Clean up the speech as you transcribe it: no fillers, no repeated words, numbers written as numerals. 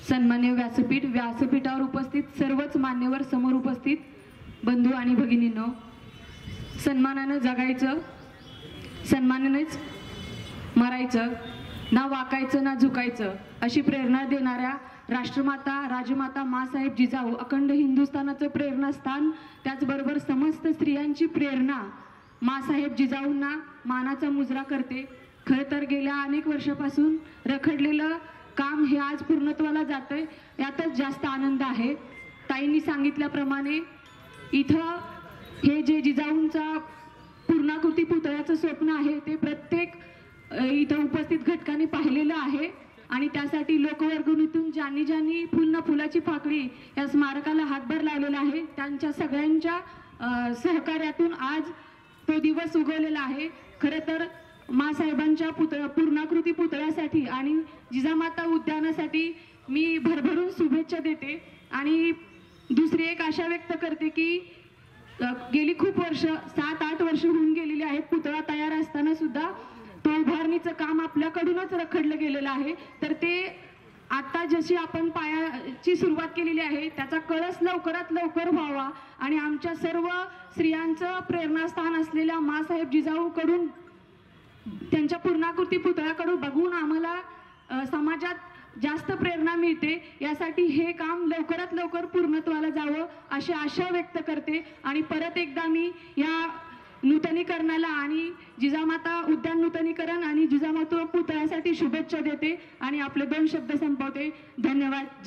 सन्मान्य व्यासपीठावर उपस्थित सर्वच मान्यवर, समोर उपस्थित बंधू आणि भगिनींनो, सन्मानानं जगायचं, सन्मानानेच मरायचं, ना वाकायचं ना झुकायचं अशी प्रेरणा देणाऱ्या राष्ट्रमाता राजमाता माँसाहेब जिजाऊ अखंड हिंदुस्थानाचं प्रेरणास्थान, त्याचबरोबर समस्त स्त्रियांची प्रेरणा माँसाहेब जिजाऊंना मानाचा मुजरा करते। खरं तर गेल्या अनेक वर्षापासून रखडलेलं काम हे आज पूर्णत्वाला जातंय, यातच जास्त आनंद आहे। ताईंनी सांगितल्याप्रमाणे इथं हे जे जिजाऊंचा पूर्णाकृती पुतळ्याचं स्वप्न आहे ते प्रत्येक इथं उपस्थित घटकांनी पाहिलेलं आहे आणि त्यासाठी लोकवर्गणीतून ज्यांनी ज्यांनी फुलाची पाकळी या स्मारकाला हातभार लावलेला आहे त्यांच्या सगळ्यांच्या सहकार्यातून आज तो दिवस उगवलेला आहे। खरं तर माँसाहेबांच्या पूर्णाकृती पुतळ्यासाठी आणि जिजामाता उद्यानासाठी मी भरभरून शुभेच्छा देते आणि दुसरी एक आशा व्यक्त करते की गेली खूप वर्ष 7-8 वर्ष होऊन गेलेली आहेत, पुतळा तयार असताना सुद्धा तो उभारणीचं काम आपल्याकडूनच रखडलं गेलेलं आहे। तर ते आता जशी आपण पायाची सुरुवात केलेली आहे त्याचा कळस लवकरात लवकर व्हावा आणि आमच्या सर्व स्त्रियांचं प्रेरणास्थान असलेल्या माँसाहेब जिजाऊकडून त्यांच्या पूर्णाकृती पुतळ्याकडून बघून आम्हाला समाजात जास्त प्रेरणा मिळते, यासाठी हे काम लवकरात लवकर पूर्णत्वाला जावं अशी आशा व्यक्त करते आणि परत एकदा मी या नूतनीकरणाला आणि जिजामाता उद्यान नूतनीकरण आणि जिजामाता पुतळ्यासाठी शुभेच्छा देते आणि आपले 2 शब्द संपवते। धन्यवाद।